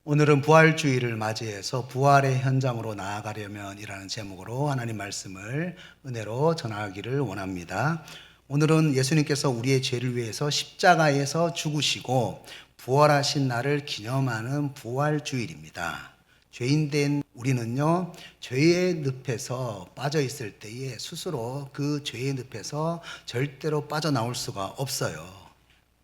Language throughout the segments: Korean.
오늘은 부활주의를 맞이해서 부활의 현장으로 나아가려면이라는 제목으로 하나님 말씀을 은혜로 전하기를 원합니다. 오늘은 예수님께서 우리의 죄를 위해서 십자가에서 죽으시고 부활하신 날을 기념하는 부활주일입니다. 죄인된 우리는요, 죄의 늪에서 빠져 있을 때에 스스로 그 죄의 늪에서 절대로 빠져나올 수가 없어요.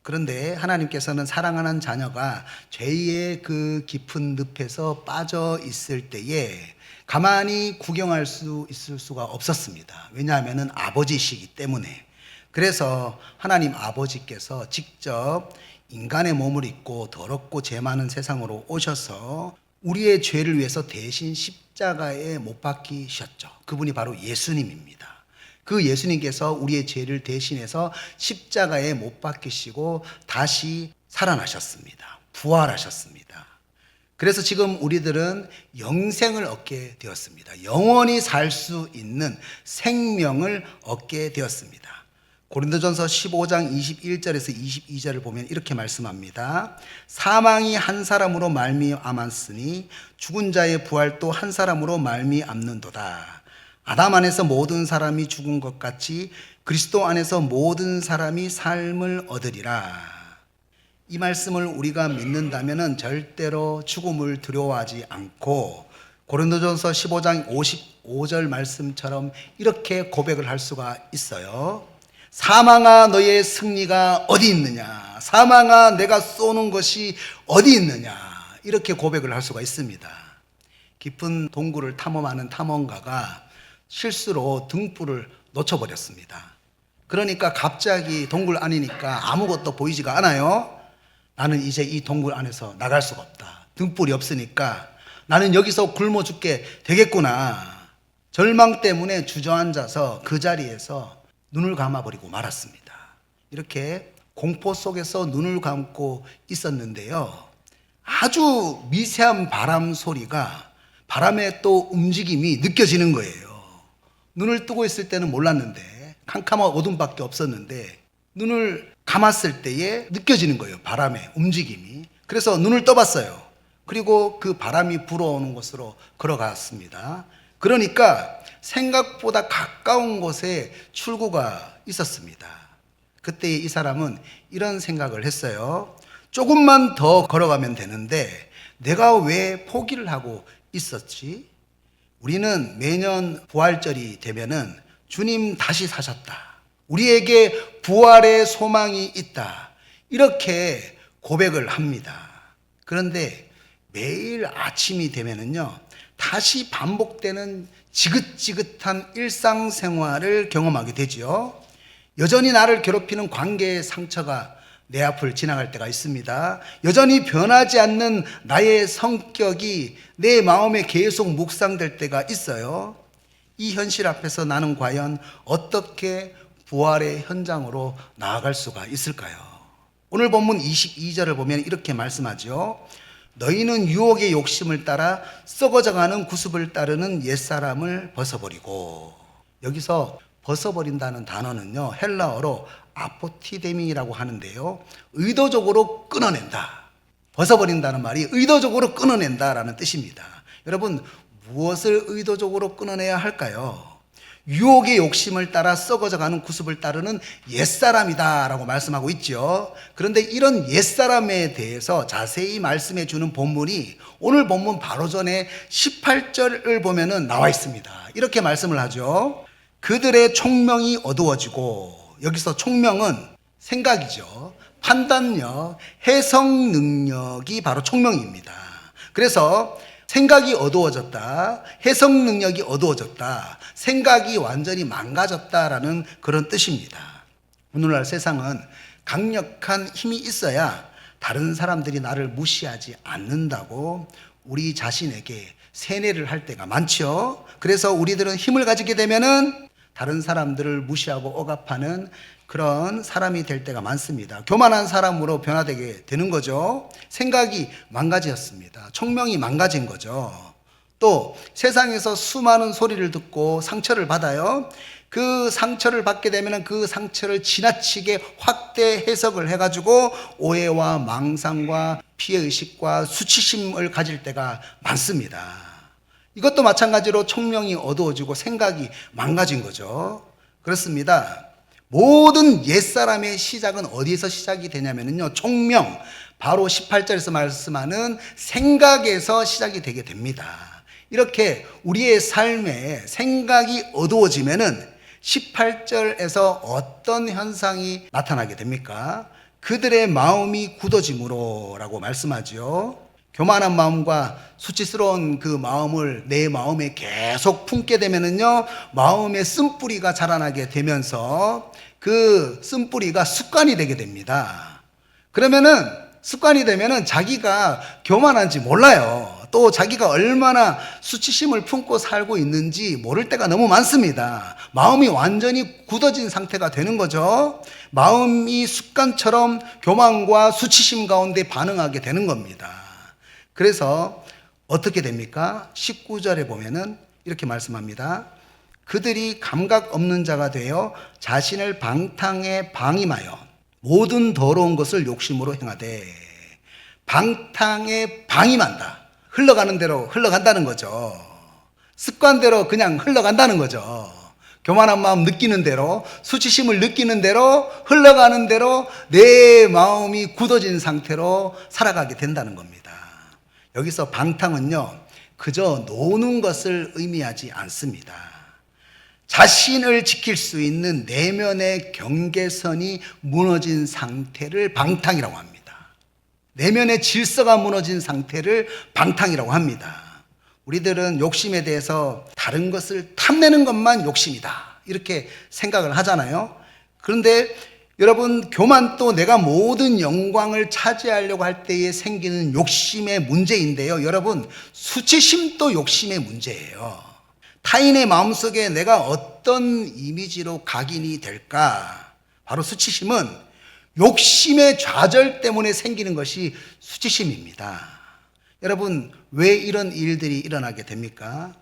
그런데 하나님께서는 사랑하는 자녀가 죄의 그 깊은 늪에서 빠져 있을 때에 가만히 구경할 수 있을 수가 없었습니다. 왜냐하면 아버지시기 때문에. 그래서 하나님 아버지께서 직접 인간의 몸을 입고 더럽고 죄 많은 세상으로 오셔서 우리의 죄를 위해서 대신 십자가에 못 박히셨죠. 그분이 바로 예수님입니다. 그 예수님께서 우리의 죄를 대신해서 십자가에 못 박히시고 다시 살아나셨습니다. 부활하셨습니다. 그래서 지금 우리들은 영생을 얻게 되었습니다. 영원히 살 수 있는 생명을 얻게 되었습니다. 고린도전서 15장 21절에서 22절을 보면 이렇게 말씀합니다. 사망이 한 사람으로 말미암았으니 죽은 자의 부활도 한 사람으로 말미암는도다. 아담 안에서 모든 사람이 죽은 것 같이 그리스도 안에서 모든 사람이 삶을 얻으리라. 이 말씀을 우리가 믿는다면 절대로 죽음을 두려워하지 않고 고린도전서 15장 55절 말씀처럼 이렇게 고백을 할 수가 있어요. 사망아 너의 승리가 어디 있느냐? 사망아 내가 쏘는 것이 어디 있느냐? 이렇게 고백을 할 수가 있습니다. 깊은 동굴을 탐험하는 탐험가가 실수로 등불을 놓쳐버렸습니다. 그러니까 갑자기 동굴 안이니까 아무것도 보이지가 않아요. 나는 이제 이 동굴 안에서 나갈 수가 없다. 등불이 없으니까 나는 여기서 굶어 죽게 되겠구나. 절망 때문에 주저앉아서 그 자리에서 눈을 감아버리고 말았습니다. 이렇게 공포 속에서 눈을 감고 있었는데요. 아주 미세한 바람 소리가, 바람의 또 움직임이 느껴지는 거예요. 눈을 뜨고 있을 때는 몰랐는데, 캄캄한 어둠밖에 없었는데 눈을 감았을 때에 느껴지는 거예요. 바람의 움직임이. 그래서 눈을 떠봤어요. 그리고 그 바람이 불어오는 곳으로 걸어갔습니다. 그러니까 생각보다 가까운 곳에 출구가 있었습니다. 그때 이 사람은 이런 생각을 했어요. 조금만 더 걸어가면 되는데 내가 왜 포기를 하고 있었지? 우리는 매년 부활절이 되면은 주님 다시 사셨다. 우리에게 부활의 소망이 있다. 이렇게 고백을 합니다. 그런데 매일 아침이 되면은요, 다시 반복되는 지긋지긋한 일상생활을 경험하게 되죠. 여전히 나를 괴롭히는 관계의 상처가 내 앞을 지나갈 때가 있습니다. 여전히 변하지 않는 나의 성격이 내 마음에 계속 묵상될 때가 있어요. 이 현실 앞에서 나는 과연 어떻게 부활의 현장으로 나아갈 수가 있을까요? 오늘 본문 22절을 보면 이렇게 말씀하죠. 너희는 유혹의 욕심을 따라 썩어져가는 구습을 따르는 옛사람을 벗어버리고. 여기서 벗어버린다는 단어는요, 헬라어로 아포티데미라고 하는데요, 의도적으로 끊어낸다. 벗어버린다는 말이 의도적으로 끊어낸다라는 뜻입니다. 여러분, 무엇을 의도적으로 끊어내야 할까요? 유혹의 욕심을 따라 썩어져가는 구습을 따르는 옛사람이다 라고 말씀하고 있죠. 그런데 이런 옛사람에 대해서 자세히 말씀해 주는 본문이 오늘 본문 바로 전에 18절을 보면은 나와 있습니다. 이렇게 말씀을 하죠. 그들의 총명이 어두워지고. 여기서 총명은 생각이죠. 판단력, 해석 능력이 바로 총명입니다. 그래서 생각이 어두워졌다, 해석 능력이 어두워졌다, 생각이 완전히 망가졌다라는 그런 뜻입니다. 오늘날 세상은 강력한 힘이 있어야 다른 사람들이 나를 무시하지 않는다고 우리 자신에게 세뇌를 할 때가 많죠. 그래서 우리들은 힘을 가지게 되면은 다른 사람들을 무시하고 억압하는 그런 사람이 될 때가 많습니다. 교만한 사람으로 변화되게 되는 거죠. 생각이 망가졌습니다. 총명이 망가진 거죠. 또 세상에서 수많은 소리를 듣고 상처를 받아요. 그 상처를 받게 되면 그 상처를 지나치게 확대 해석을 해가지고 오해와 망상과 피해의식과 수치심을 가질 때가 많습니다. 이것도 마찬가지로 총명이 어두워지고 생각이 망가진 거죠. 그렇습니다. 모든 옛사람의 시작은 어디에서 시작이 되냐면요, 총명, 바로 18절에서 말씀하는 생각에서 시작이 되게 됩니다. 이렇게 우리의 삶에 생각이 어두워지면은 18절에서 어떤 현상이 나타나게 됩니까? 그들의 마음이 굳어짐으로 라고 말씀하죠. 교만한 마음과 수치스러운 그 마음을 내 마음에 계속 품게 되면은요, 마음에 쓴뿌리가 자라나게 되면서 그 쓴뿌리가 습관이 되게 됩니다. 그러면은 습관이 되면은 자기가 교만한지 몰라요. 또 자기가 얼마나 수치심을 품고 살고 있는지 모를 때가 너무 많습니다. 마음이 완전히 굳어진 상태가 되는 거죠. 마음이 습관처럼 교만과 수치심 가운데 반응하게 되는 겁니다. 그래서 어떻게 됩니까? 19절에 보면은 이렇게 말씀합니다. 그들이 감각 없는 자가 되어 자신을 방탕에 방임하여 모든 더러운 것을 욕심으로 행하되, 방탕에 방임한다. 흘러가는 대로 흘러간다는 거죠. 습관대로 그냥 흘러간다는 거죠. 교만한 마음 느끼는 대로, 수치심을 느끼는 대로, 흘러가는 대로 내 마음이 굳어진 상태로 살아가게 된다는 겁니다. 여기서 방탕은요, 그저 노는 것을 의미하지 않습니다. 자신을 지킬 수 있는 내면의 경계선이 무너진 상태를 방탕이라고 합니다. 내면의 질서가 무너진 상태를 방탕이라고 합니다. 우리들은 욕심에 대해서 다른 것을 탐내는 것만 욕심이다, 이렇게 생각을 하잖아요. 그런데 여러분, 교만도 내가 모든 영광을 차지하려고 할 때에 생기는 욕심의 문제인데요. 여러분, 수치심도 욕심의 문제예요. 타인의 마음속에 내가 어떤 이미지로 각인이 될까? 바로 수치심은 욕심의 좌절 때문에 생기는 것이 수치심입니다. 여러분, 왜 이런 일들이 일어나게 됩니까?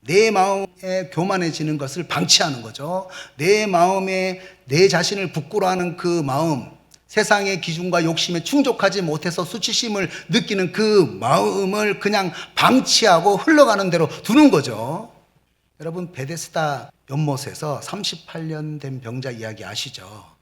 내 마음에 교만해지는 것을 방치하는 거죠. 내 마음에 내 자신을 부끄러워하는 그 마음, 세상의 기준과 욕심에 충족하지 못해서 수치심을 느끼는 그 마음을 그냥 방치하고 흘러가는 대로 두는 거죠. 여러분, 베데스다 연못에서 38년 된 병자 이야기 아시죠?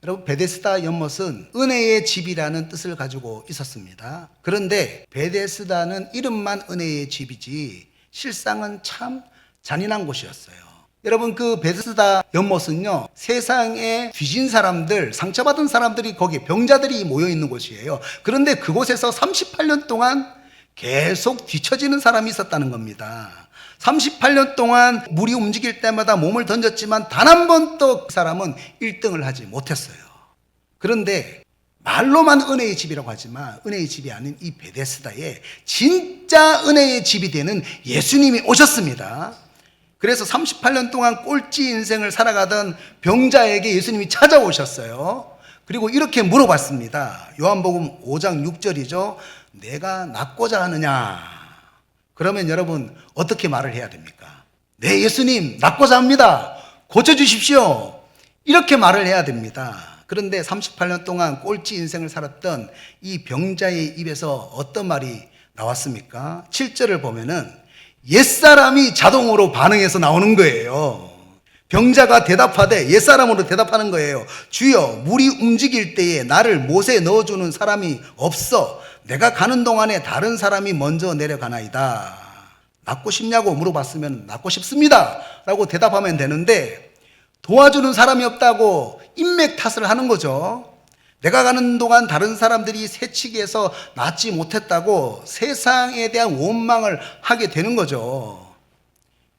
여러분, 베데스다 연못은 은혜의 집이라는 뜻을 가지고 있었습니다. 그런데 베데스다는 이름만 은혜의 집이지 실상은 참 잔인한 곳이었어요. 여러분, 그 베데스다 연못은요, 세상에 뒤진 사람들, 상처받은 사람들이, 거기 병자들이 모여 있는 곳이에요. 그런데 그곳에서 38년 동안 계속 뒤처지는 사람이 있었다는 겁니다. 38년 동안 물이 움직일 때마다 몸을 던졌지만 단 한 번도 그 사람은 1등을 하지 못했어요. 그런데 말로만 은혜의 집이라고 하지만 은혜의 집이 아닌 이 베데스다에 진짜 은혜의 집이 되는 예수님이 오셨습니다. 그래서 38년 동안 꼴찌 인생을 살아가던 병자에게 예수님이 찾아오셨어요. 그리고 이렇게 물어봤습니다. 요한복음 5장 6절이죠. 내가 낫고자 하느냐? 그러면 여러분, 어떻게 말을 해야 됩니까? 네, 예수님, 낫고자 합니다. 고쳐주십시오. 이렇게 말을 해야 됩니다. 그런데 38년 동안 꼴찌 인생을 살았던 이 병자의 입에서 어떤 말이 나왔습니까? 7절을 보면은 옛사람이 자동으로 반응해서 나오는 거예요. 병자가 대답하되 옛사람으로 대답하는 거예요. 주여, 물이 움직일 때에 나를 못에 넣어주는 사람이 없어. 내가 가는 동안에 다른 사람이 먼저 내려가나이다. 낫고 싶냐고 물어봤으면 낫고 싶습니다 라고 대답하면 되는데, 도와주는 사람이 없다고 인맥 탓을 하는 거죠. 내가 가는 동안 다른 사람들이 새치기해서 낫지 못했다고 세상에 대한 원망을 하게 되는 거죠.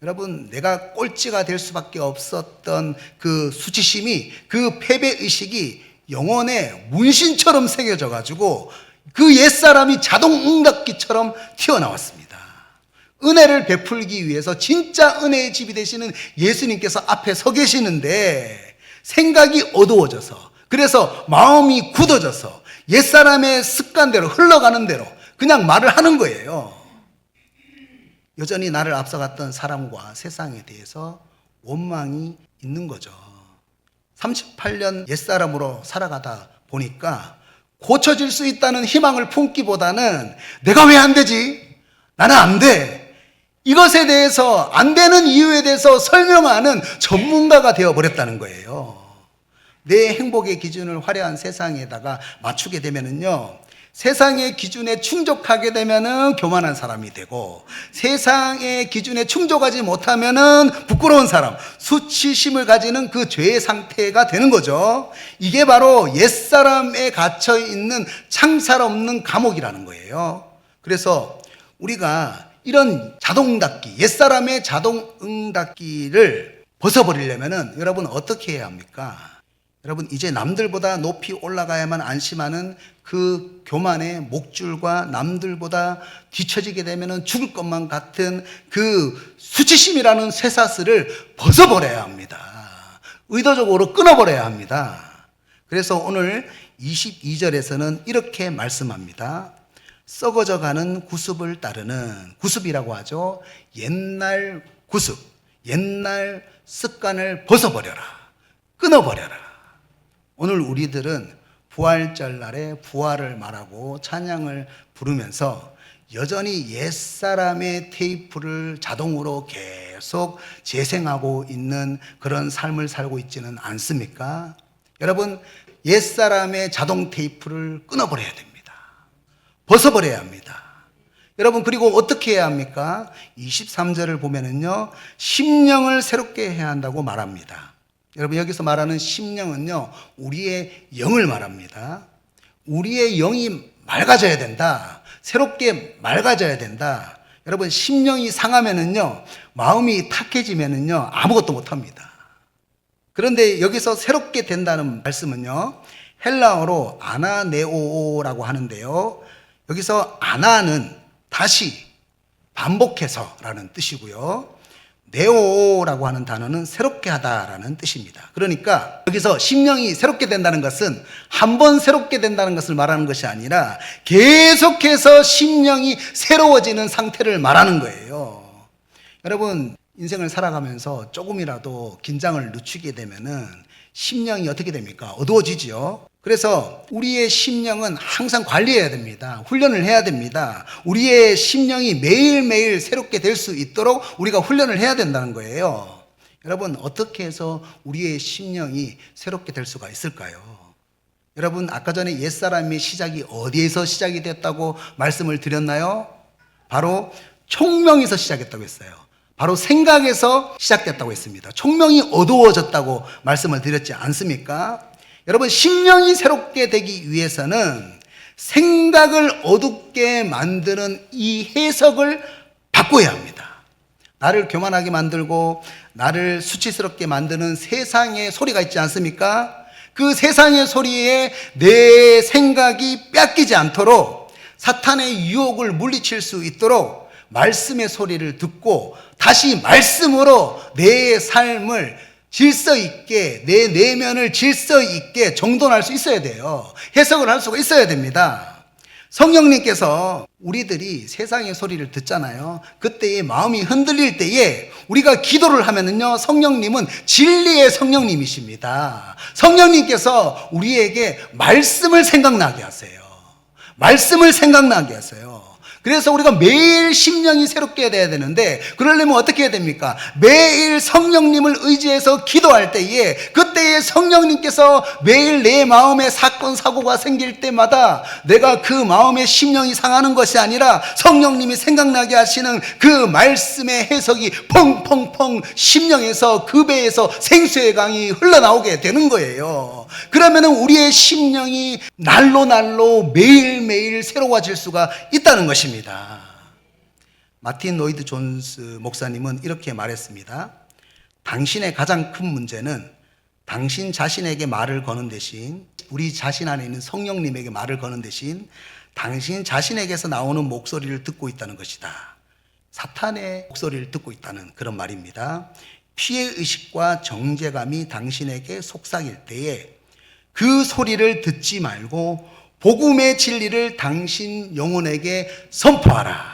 여러분, 내가 꼴찌가 될 수밖에 없었던 그 수치심이, 그 패배의식이 영혼에 문신처럼 새겨져 가지고 그 옛사람이 자동 응답기처럼 튀어나왔습니다. 은혜를 베풀기 위해서 진짜 은혜의 집이 되시는 예수님께서 앞에 서 계시는데 생각이 어두워져서, 그래서 마음이 굳어져서 옛사람의 습관대로 흘러가는 대로 그냥 말을 하는 거예요. 여전히 나를 앞서갔던 사람과 세상에 대해서 원망이 있는 거죠. 38년 옛사람으로 살아가다 보니까 고쳐질 수 있다는 희망을 품기보다는 내가 왜 안 되지? 나는 안 돼. 이것에 대해서 안 되는 이유에 대해서 설명하는 전문가가 되어버렸다는 거예요. 내 행복의 기준을 화려한 세상에다가 맞추게 되면은요, 세상의 기준에 충족하게 되면은 교만한 사람이 되고, 세상의 기준에 충족하지 못하면은 부끄러운 사람, 수치심을 가지는 그 죄의 상태가 되는 거죠. 이게 바로 옛사람에 갇혀 있는 창살 없는 감옥이라는 거예요. 그래서 우리가 이런 자동 닫기, 옛사람의 자동 닫기를 벗어버리려면은 여러분 어떻게 해야 합니까? 여러분, 이제 남들보다 높이 올라가야만 안심하는 그 교만의 목줄과 남들보다 뒤처지게 되면 죽을 것만 같은 그 수치심이라는 쇠사슬을 벗어버려야 합니다. 의도적으로 끊어버려야 합니다. 그래서 오늘 22절에서는 이렇게 말씀합니다. 썩어져가는 구습을 따르는, 구습이라고 하죠. 옛날 구습, 옛날 습관을 벗어버려라, 끊어버려라. 오늘 우리들은 부활절 날에 부활을 말하고 찬양을 부르면서 여전히 옛사람의 테이프를 자동으로 계속 재생하고 있는 그런 삶을 살고 있지는 않습니까? 여러분, 옛사람의 자동 테이프를 끊어버려야 됩니다. 벗어버려야 합니다. 여러분, 그리고 어떻게 해야 합니까? 23절을 보면은요, 심령을 새롭게 해야 한다고 말합니다. 여러분, 여기서 말하는 심령은요, 우리의 영을 말합니다. 우리의 영이 맑아져야 된다. 새롭게 맑아져야 된다. 여러분, 심령이 상하면은요, 마음이 탁해지면은요, 아무것도 못합니다. 그런데 여기서 새롭게 된다는 말씀은요, 헬라어로 아나네오라고 하는데요, 여기서 아나는 다시, 반복해서라는 뜻이고요, 네오라고 하는 단어는 새롭게 하다라는 뜻입니다. 그러니까 여기서 심령이 새롭게 된다는 것은 한 번 새롭게 된다는 것을 말하는 것이 아니라 계속해서 심령이 새로워지는 상태를 말하는 거예요. 여러분, 인생을 살아가면서 조금이라도 긴장을 늦추게 되면은 심령이 어떻게 됩니까? 어두워지지요. 그래서 우리의 심령은 항상 관리해야 됩니다. 훈련을 해야 됩니다. 우리의 심령이 매일매일 새롭게 될 수 있도록 우리가 훈련을 해야 된다는 거예요. 여러분, 어떻게 해서 우리의 심령이 새롭게 될 수가 있을까요? 여러분, 아까 전에 옛사람의 시작이 어디에서 시작이 됐다고 말씀을 드렸나요? 바로 총명에서 시작했다고 했어요. 바로 생각에서 시작됐다고 했습니다. 총명이 어두워졌다고 말씀을 드렸지 않습니까? 여러분, 심령이 새롭게 되기 위해서는 생각을 어둡게 만드는 이 해석을 바꿔야 합니다. 나를 교만하게 만들고 나를 수치스럽게 만드는 세상의 소리가 있지 않습니까? 그 세상의 소리에 내 생각이 뺏기지 않도록, 사탄의 유혹을 물리칠 수 있도록 말씀의 소리를 듣고 다시 말씀으로 내 삶을 질서 있게, 내 내면을 질서 있게 정돈할 수 있어야 돼요. 해석을 할 수가 있어야 됩니다. 성령님께서 우리들이 세상의 소리를 듣잖아요. 그때의 마음이 흔들릴 때에 우리가 기도를 하면은요, 성령님은 진리의 성령님이십니다. 성령님께서 우리에게 말씀을 생각나게 하세요. 말씀을 생각나게 하세요. 그래서 우리가 매일 심령이 새롭게 돼야 되는데, 그러려면 어떻게 해야 됩니까? 매일 성령님을 의지해서 기도할 때에, 그때에 성령님께서 매일 내 마음에 사건 사고가 생길 때마다 내가 그 마음의 심령이 상하는 것이 아니라 성령님이 생각나게 하시는 그 말씀의 해석이 펑펑펑 심령에서, 그 배에서 생수의 강이 흘러나오게 되는 거예요. 그러면 우리의 심령이 날로 날로 매일매일 새로워질 수가 있다는 것입니다. 마틴 로이드 존스 목사님은 이렇게 말했습니다. 당신의 가장 큰 문제는 당신 자신에게 말을 거는 대신, 우리 자신 안에 있는 성령님에게 말을 거는 대신 당신 자신에게서 나오는 목소리를 듣고 있다는 것이다. 사탄의 목소리를 듣고 있다는 그런 말입니다. 피해의식과 정죄감이 당신에게 속삭일 때에 그 소리를 듣지 말고 복음의 진리를 당신 영혼에게 선포하라.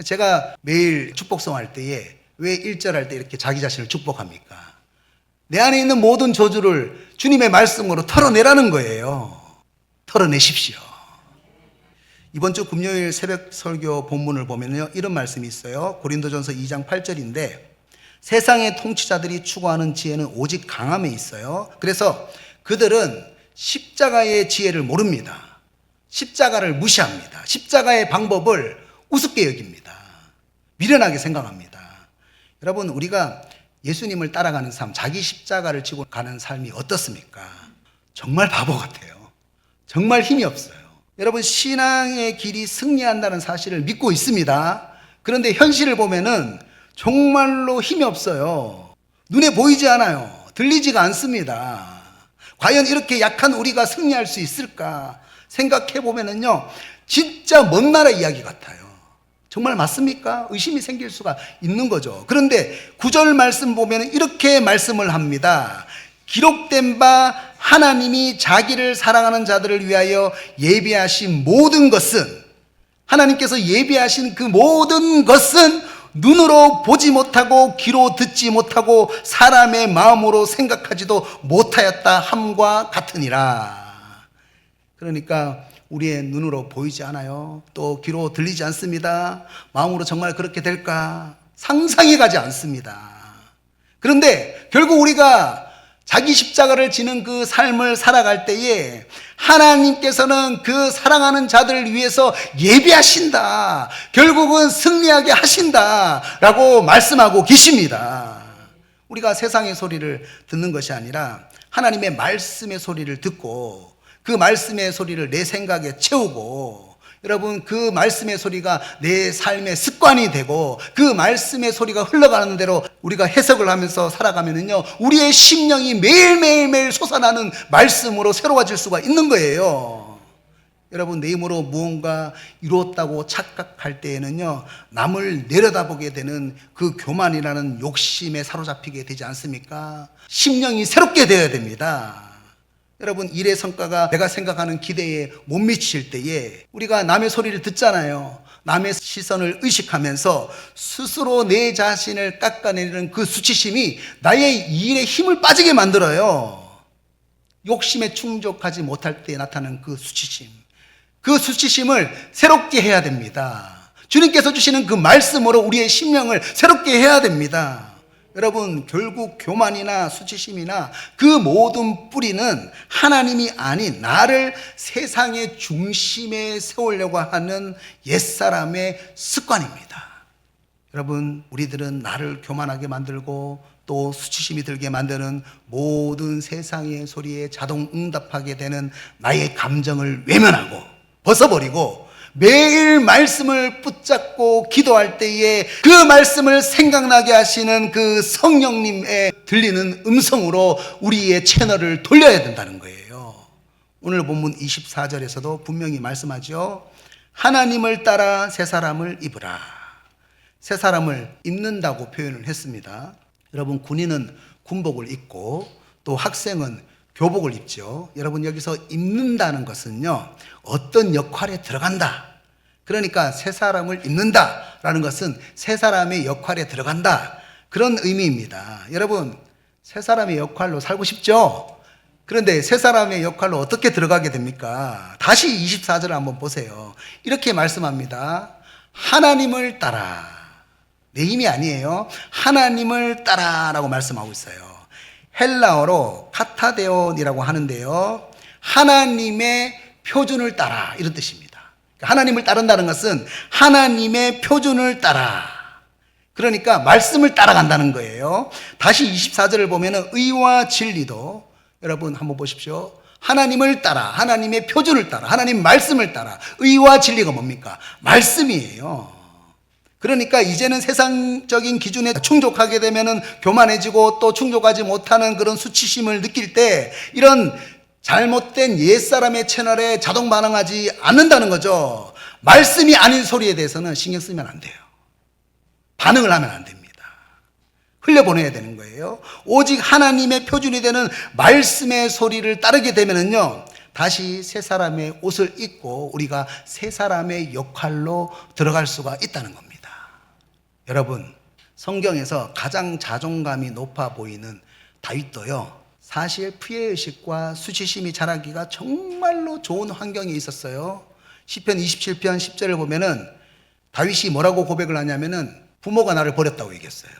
제가 매일 축복송 할 때에 왜 1절 할 때 이렇게 자기 자신을 축복합니까? 내 안에 있는 모든 저주를 주님의 말씀으로 털어내라는 거예요. 털어내십시오. 이번 주 금요일 새벽 설교 본문을 보면요, 이런 말씀이 있어요. 고린도전서 2장 8절인데 세상의 통치자들이 추구하는 지혜는 오직 강함에 있어요. 그래서 그들은 십자가의 지혜를 모릅니다. 십자가를 무시합니다. 십자가의 방법을 우습게 여깁니다. 미련하게 생각합니다. 여러분, 우리가 예수님을 따라가는 삶, 자기 십자가를 지고 가는 삶이 어떻습니까? 정말 바보 같아요. 정말 힘이 없어요. 여러분, 신앙의 길이 승리한다는 사실을 믿고 있습니다. 그런데 현실을 보면은 정말로 힘이 없어요. 눈에 보이지 않아요. 들리지가 않습니다. 과연 이렇게 약한 우리가 승리할 수 있을까 생각해 보면은요, 진짜 먼 나라 이야기 같아요. 정말 맞습니까? 의심이 생길 수가 있는 거죠. 그런데 9절 말씀 보면 이렇게 말씀을 합니다. 기록된 바 하나님이 자기를 사랑하는 자들을 위하여 예비하신 모든 것은, 하나님께서 예비하신 그 모든 것은 눈으로 보지 못하고 귀로 듣지 못하고 사람의 마음으로 생각하지도 못하였다 함과 같으니라. 그러니까 우리의 눈으로 보이지 않아요. 또 귀로 들리지 않습니다. 마음으로 정말 그렇게 될까 상상이 가지 않습니다. 그런데 결국 우리가 자기 십자가를 지는 그 삶을 살아갈 때에 하나님께서는 그 사랑하는 자들을 위해서 예비하신다. 결국은 승리하게 하신다. 라고 말씀하고 계십니다. 우리가 세상의 소리를 듣는 것이 아니라 하나님의 말씀의 소리를 듣고 그 말씀의 소리를 내 생각에 채우고, 여러분, 그 말씀의 소리가 내 삶의 습관이 되고 그 말씀의 소리가 흘러가는 대로 우리가 해석을 하면서 살아가면은요, 우리의 심령이 매일매일 솟아나는 말씀으로 새로워질 수가 있는 거예요. 여러분, 내 힘으로 무언가 이루었다고 착각할 때에는요, 남을 내려다보게 되는 그 교만이라는 욕심에 사로잡히게 되지 않습니까? 심령이 새롭게 되어야 됩니다. 여러분, 일의 성과가 내가 생각하는 기대에 못 미칠 때에 우리가 남의 소리를 듣잖아요. 남의 시선을 의식하면서 스스로 내 자신을 깎아내리는 그 수치심이 나의 일에 힘을 빠지게 만들어요. 욕심에 충족하지 못할 때 나타나는 그 수치심, 그 수치심을 새롭게 해야 됩니다. 주님께서 주시는 그 말씀으로 우리의 심령을 새롭게 해야 됩니다. 여러분, 결국 교만이나 수치심이나 그 모든 뿌리는 하나님이 아닌 나를 세상의 중심에 세우려고 하는 옛사람의 습관입니다. 여러분, 우리들은 나를 교만하게 만들고 또 수치심이 들게 만드는 모든 세상의 소리에 자동 응답하게 되는 나의 감정을 외면하고 벗어버리고 매일 말씀을 붙잡고 기도할 때에 그 말씀을 생각나게 하시는 그 성령님의 들리는 음성으로 우리의 채널을 돌려야 된다는 거예요. 오늘 본문 24절에서도 분명히 말씀하죠. 하나님을 따라 새 사람을 입으라. 새 사람을 입는다고 표현을 했습니다. 여러분, 군인은 군복을 입고 또 학생은 교복을 입죠. 여러분, 여기서 입는다는 것은요, 어떤 역할에 들어간다. 그러니까 새 사람을 입는다라는 것은 새 사람의 역할에 들어간다. 그런 의미입니다. 여러분, 새 사람의 역할로 살고 싶죠? 그런데 새 사람의 역할로 어떻게 들어가게 됩니까? 다시 24절을 한번 보세요. 이렇게 말씀합니다. 하나님을 따라. 내 힘이 아니에요. 하나님을 따라라고 말씀하고 있어요. 헬라어로 카타데온이라고 하는데요, 하나님의 표준을 따라, 이런 뜻입니다. 하나님을 따른다는 것은 하나님의 표준을 따라, 그러니까 말씀을 따라간다는 거예요. 다시 24절을 보면은 의와 진리도, 여러분 한번 보십시오. 하나님을 따라, 하나님의 표준을 따라, 하나님 말씀을 따라. 의와 진리가 뭡니까? 말씀이에요. 그러니까 이제는 세상적인 기준에 충족하게 되면은 교만해지고 또 충족하지 못하는 그런 수치심을 느낄 때 이런 잘못된 옛사람의 채널에 자동 반응하지 않는다는 거죠. 말씀이 아닌 소리에 대해서는 신경 쓰면 안 돼요. 반응을 하면 안 됩니다. 흘려보내야 되는 거예요. 오직 하나님의 표준이 되는 말씀의 소리를 따르게 되면은요, 다시 새 사람의 옷을 입고 우리가 새 사람의 역할로 들어갈 수가 있다는 겁니다. 여러분, 성경에서 가장 자존감이 높아 보이는 다윗도요, 사실 피해의식과 수치심이 자라기가 정말로 좋은 환경에 있었어요. 시편 27편 10절을 보면은 다윗이 뭐라고 고백을 하냐면은 부모가 나를 버렸다고 얘기했어요.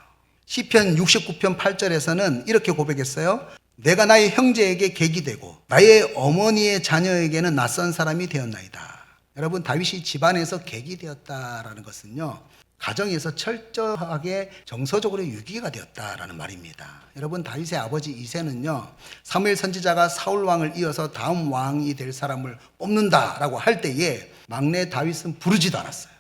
시편 69편 8절에서는 이렇게 고백했어요. 내가 나의 형제에게 객이 되고 나의 어머니의 자녀에게는 낯선 사람이 되었나이다. 여러분, 다윗이 집안에서 객이 되었다라는 것은요, 가정에서 철저하게 정서적으로 유기가 되었다라는 말입니다. 여러분, 다윗의 아버지 이새는요, 사무엘 선지자가 사울 왕을 이어서 다음 왕이 될 사람을 뽑는다라고 할 때에 막내 다윗은 부르지도 않았어요.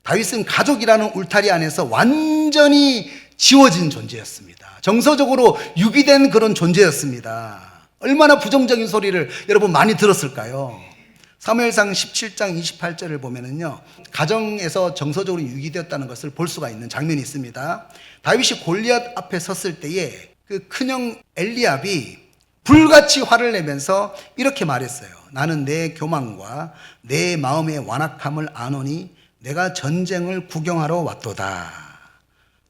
다윗은 가족이라는 울타리 안에서 완전히 지워진 존재였습니다. 정서적으로 유기된 그런 존재였습니다. 얼마나 부정적인 소리를 여러분 많이 들었을까요? 사무엘상 17장 28절을 보면은요, 가정에서 정서적으로 유기되었다는 것을 볼 수가 있는 장면이 있습니다. 다윗이 골리앗 앞에 섰을 때에 그 큰형 엘리압이 불같이 화를 내면서 이렇게 말했어요. 나는 내 교만과 내 마음의 완악함을 아노니 내가 전쟁을 구경하러 왔도다.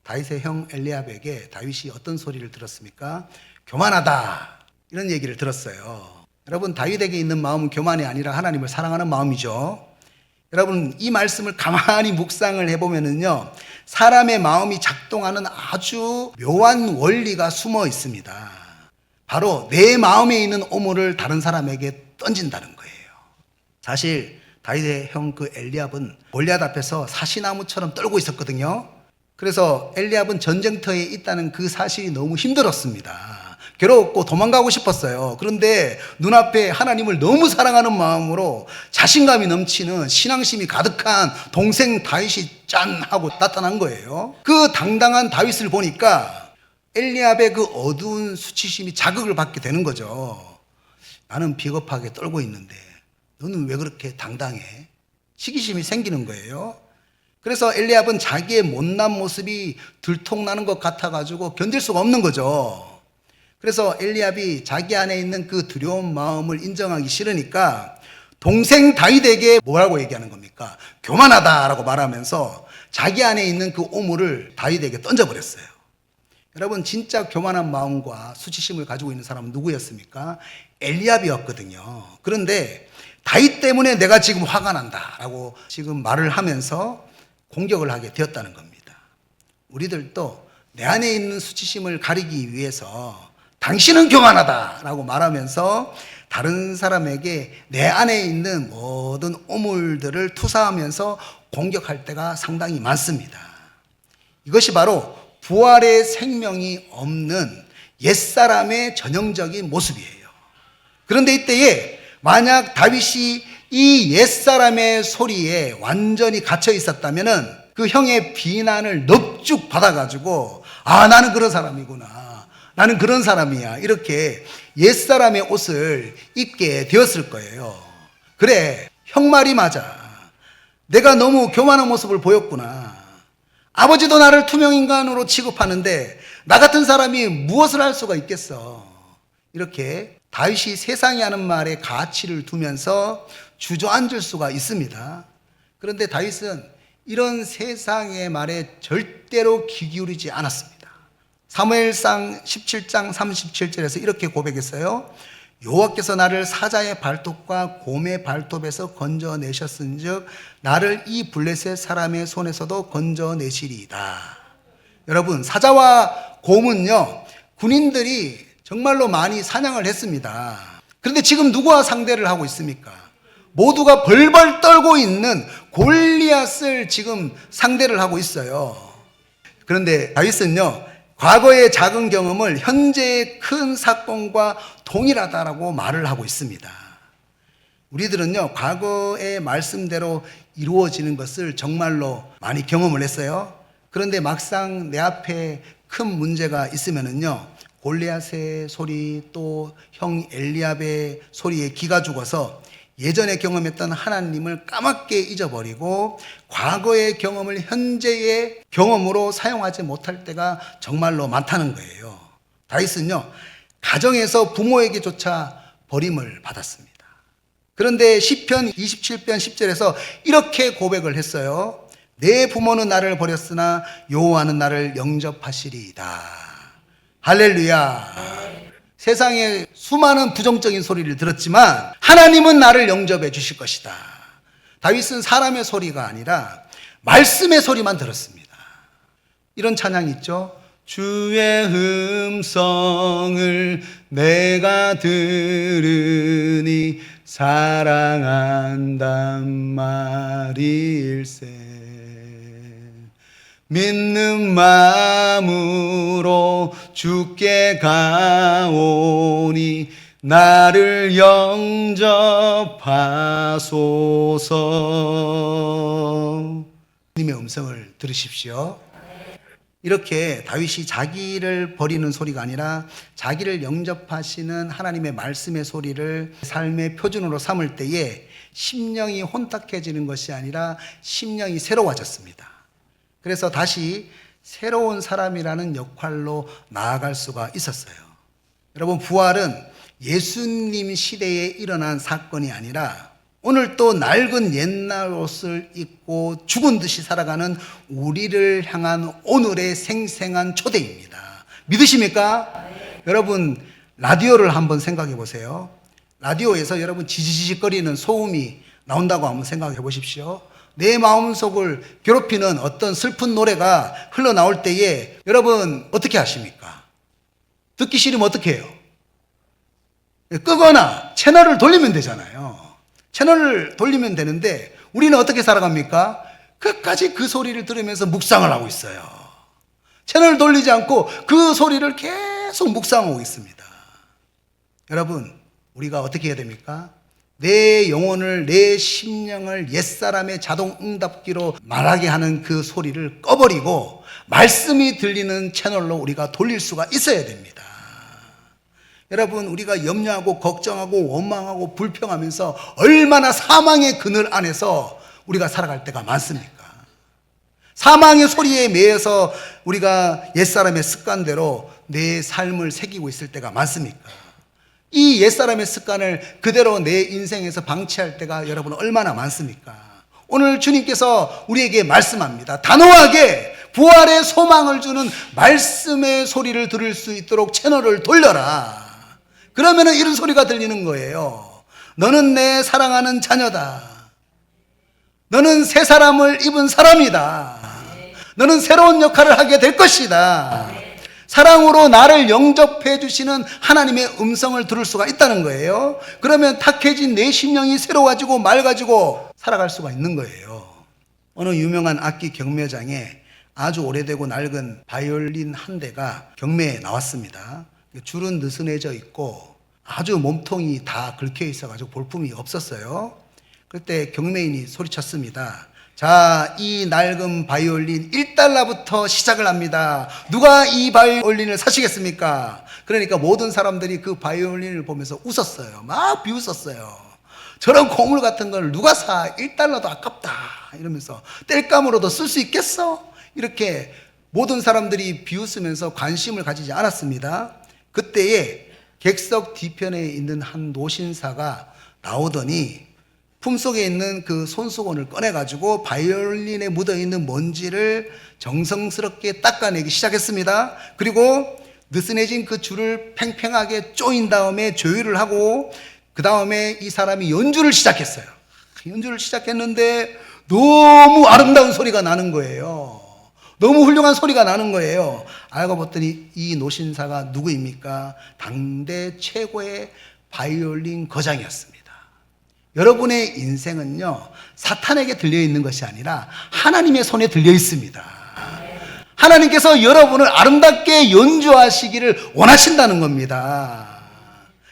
다윗의 형 엘리압에게 다윗이 어떤 소리를 들었습니까? 교만하다, 이런 얘기를 들었어요. 여러분, 다윗에게 있는 마음은 교만이 아니라 하나님을 사랑하는 마음이죠. 여러분, 이 말씀을 가만히 묵상을 해보면은요, 사람의 마음이 작동하는 아주 묘한 원리가 숨어 있습니다. 바로 내 마음에 있는 오물을 다른 사람에게 던진다는 거예요. 사실 다윗의 형 그 엘리압은 골리앗 앞에서 사시나무처럼 떨고 있었거든요. 그래서 엘리압은 전쟁터에 있다는 그 사실이 너무 힘들었습니다. 괴로웠고 도망가고 싶었어요. 그런데 눈앞에 하나님을 너무 사랑하는 마음으로 자신감이 넘치는 신앙심이 가득한 동생 다윗이 짠 하고 나타난 거예요. 그 당당한 다윗을 보니까 엘리압의 그 어두운 수치심이 자극을 받게 되는 거죠. 나는 비겁하게 떨고 있는데 너는 왜 그렇게 당당해? 시기심이 생기는 거예요. 그래서 엘리압은 자기의 못난 모습이 들통나는 것 같아가지고 견딜 수가 없는 거죠. 그래서 엘리압이 자기 안에 있는 그 두려운 마음을 인정하기 싫으니까 동생 다윗에게 뭐라고 얘기하는 겁니까? 교만하다라고 말하면서 자기 안에 있는 그 오물을 다윗에게 던져버렸어요. 여러분, 진짜 교만한 마음과 수치심을 가지고 있는 사람은 누구였습니까? 엘리압이었거든요. 그런데 다윗 때문에 내가 지금 화가 난다라고 지금 말을 하면서 공격을 하게 되었다는 겁니다. 우리들도 내 안에 있는 수치심을 가리기 위해서 당신은 교만하다라고 말하면서 다른 사람에게 내 안에 있는 모든 오물들을 투사하면서 공격할 때가 상당히 많습니다. 이것이 바로 부활의 생명이 없는 옛사람의 전형적인 모습이에요. 그런데 이때에 만약 다윗이 이 옛사람의 소리에 완전히 갇혀 있었다면은 그 형의 비난을 넙죽 받아가지고, 아, 나는 그런 사람이구나, 나는 그런 사람이야, 이렇게 옛사람의 옷을 입게 되었을 거예요. 그래, 형 말이 맞아. 내가 너무 교만한 모습을 보였구나. 아버지도 나를 투명인간으로 취급하는데 나 같은 사람이 무엇을 할 수가 있겠어. 이렇게 다윗이 세상이 하는 말에 가치를 두면서 주저앉을 수가 있습니다. 그런데 다윗은 이런 세상의 말에 절대로 귀 기울이지 않았습니다. 사무엘상 17장 37절에서 이렇게 고백했어요. 여호와께서 나를 사자의 발톱과 곰의 발톱에서 건져내셨은즉 나를 이 블레셋 사람의 손에서도 건져내시리이다. 여러분, 사자와 곰은요, 군인들이 정말로 많이 사냥을 했습니다. 그런데 지금 누구와 상대를 하고 있습니까? 모두가 벌벌 떨고 있는 골리앗을 지금 상대를 하고 있어요. 그런데 다윗은요, 과거의 작은 경험을 현재의 큰 사건과 동일하다라고 말을 하고 있습니다. 우리들은요, 과거의 말씀대로 이루어지는 것을 정말로 많이 경험을 했어요. 그런데 막상 내 앞에 큰 문제가 있으면은요, 골리앗의 소리, 또 형 엘리압의 소리에 기가 죽어서 예전에 경험했던 하나님을 까맣게 잊어버리고 과거의 경험을 현재의 경험으로 사용하지 못할 때가 정말로 많다는 거예요. 다윗은요, 가정에서 부모에게조차 버림을 받았습니다. 그런데 시편 27편 10절에서 이렇게 고백을 했어요. 내 부모는 나를 버렸으나 여호와는 나를 영접하시리이다. 할렐루야. 세상에 수많은 부정적인 소리를 들었지만 하나님은 나를 영접해 주실 것이다. 다윗은 사람의 소리가 아니라 말씀의 소리만 들었습니다. 이런 찬양 있죠. 주의 음성을 내가 들으니 사랑한단 말일세. 믿는 마음으로 주께 가오니 나를 영접하소서. 주님의 음성을 들으십시오. 이렇게 다윗이 자기를 버리는 소리가 아니라 자기를 영접하시는 하나님의 말씀의 소리를 삶의 표준으로 삼을 때에 심령이 혼탁해지는 것이 아니라 심령이 새로워졌습니다. 그래서 다시 새로운 사람이라는 역할로 나아갈 수가 있었어요. 여러분, 부활은 예수님 시대에 일어난 사건이 아니라 오늘 또 낡은 옛날 옷을 입고 죽은 듯이 살아가는 우리를 향한 오늘의 생생한 초대입니다. 믿으십니까? 네. 여러분, 라디오를 한번 생각해 보세요. 라디오에서 여러분 지지직거리는 소음이 나온다고 한번 생각해 보십시오. 내 마음속을 괴롭히는 어떤 슬픈 노래가 흘러나올 때에 여러분 어떻게 하십니까? 듣기 싫으면 어떻게 해요? 끄거나 채널을 돌리면 되잖아요. 채널을 돌리면 되는데 우리는 어떻게 살아갑니까? 끝까지 그 소리를 들으면서 묵상을 하고 있어요. 채널을 돌리지 않고 그 소리를 계속 묵상하고 있습니다. 여러분, 우리가 어떻게 해야 됩니까? 내 영혼을, 내 심령을 옛사람의 자동 응답기로 말하게 하는 그 소리를 꺼버리고 말씀이 들리는 채널로 우리가 돌릴 수가 있어야 됩니다. 여러분, 우리가 염려하고 걱정하고 원망하고 불평하면서 얼마나 사망의 그늘 안에서 우리가 살아갈 때가 많습니까? 사망의 소리에 매여서 우리가 옛사람의 습관대로 내 삶을 새기고 있을 때가 많습니까? 이 옛사람의 습관을 그대로 내 인생에서 방치할 때가 여러분 얼마나 많습니까? 오늘 주님께서 우리에게 말씀합니다. 단호하게 부활의 소망을 주는 말씀의 소리를 들을 수 있도록 채널을 돌려라. 그러면 이런 소리가 들리는 거예요. 너는 내 사랑하는 자녀다. 너는 새 사람을 입은 사람이다. 너는 새로운 역할을 하게 될 것이다. 사랑으로 나를 영접해 주시는 하나님의 음성을 들을 수가 있다는 거예요. 그러면 탁해진 내 심령이 새로워지고 맑아지고 살아갈 수가 있는 거예요. 어느 유명한 악기 경매장에 아주 오래되고 낡은 바이올린 한 대가 경매에 나왔습니다. 줄은 느슨해져 있고 아주 몸통이 다 긁혀 있어가지고 볼품이 없었어요. 그때 경매인이 소리쳤습니다. 자, 이 낡은 바이올린 $1부터 시작을 합니다. 누가 이 바이올린을 사시겠습니까? 그러니까 모든 사람들이 그 바이올린을 보면서 웃었어요. 막 비웃었어요. 저런 고물 같은 걸 누가 사? $1도 아깝다. 이러면서 땔감으로도 쓸 수 있겠어? 이렇게 모든 사람들이 비웃으면서 관심을 가지지 않았습니다. 그때에 객석 뒤편에 있는 한 노신사가 나오더니 품속에 있는 그 손수건을 꺼내가지고 바이올린에 묻어있는 먼지를 정성스럽게 닦아내기 시작했습니다. 그리고 느슨해진 그 줄을 팽팽하게 조인 다음에 조율을 하고 그 다음에 이 사람이 연주를 시작했어요. 연주를 시작했는데 너무 아름다운 소리가 나는 거예요. 너무 훌륭한 소리가 나는 거예요. 알고 봤더니 이 노신사가 누구입니까? 당대 최고의 바이올린 거장이었습니다. 여러분의 인생은요, 사탄에게 들려있는 것이 아니라 하나님의 손에 들려 있습니다. 하나님께서 여러분을 아름답게 연주하시기를 원하신다는 겁니다.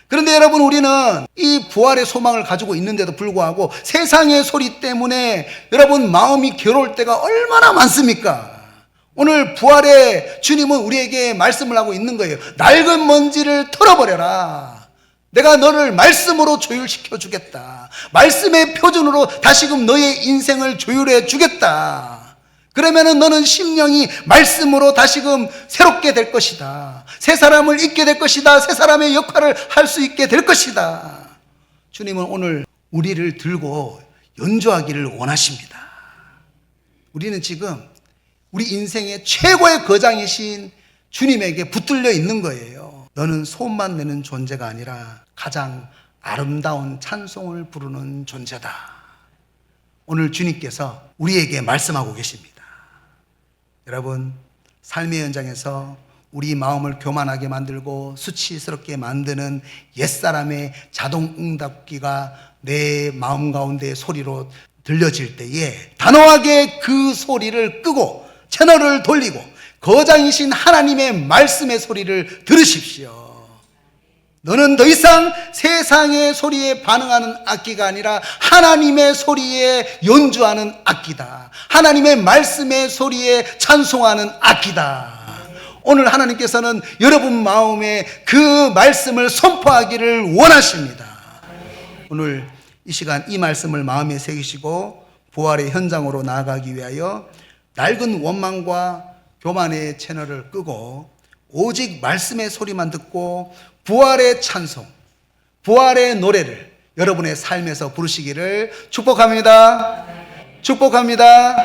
그런데 여러분, 우리는 이 부활의 소망을 가지고 있는데도 불구하고 세상의 소리 때문에 여러분 마음이 괴로울 때가 얼마나 많습니까? 오늘 부활의 주님은 우리에게 말씀을 하고 있는 거예요. 낡은 먼지를 털어버려라. 내가 너를 말씀으로 조율시켜 주겠다. 말씀의 표준으로 다시금 너의 인생을 조율해 주겠다. 그러면은 너는 심령이 말씀으로 다시금 새롭게 될 것이다. 새 사람을 입게 될 것이다. 새 사람의 역할을 할 수 있게 될 것이다. 주님은 오늘 우리를 들고 연주하기를 원하십니다. 우리는 지금 우리 인생의 최고의 거장이신 주님에게 붙들려 있는 거예요. 너는 소음만 내는 존재가 아니라 가장 아름다운 찬송을 부르는 존재다. 오늘 주님께서 우리에게 말씀하고 계십니다. 여러분, 삶의 현장에서 우리 마음을 교만하게 만들고 수치스럽게 만드는 옛사람의 자동응답기가 내 마음 가운데 소리로 들려질 때에 단호하게 그 소리를 끄고 채널을 돌리고 거장이신 하나님의 말씀의 소리를 들으십시오. 너는 더 이상 세상의 소리에 반응하는 악기가 아니라 하나님의 소리에 연주하는 악기다. 하나님의 말씀의 소리에 찬송하는 악기다. 오늘 하나님께서는 여러분 마음에 그 말씀을 선포하기를 원하십니다. 오늘 이 시간 이 말씀을 마음에 새기시고 부활의 현장으로 나아가기 위하여 낡은 원망과 교만의 채널을 끄고 오직 말씀의 소리만 듣고 부활의 찬송, 부활의 노래를 여러분의 삶에서 부르시기를 축복합니다. 축복합니다.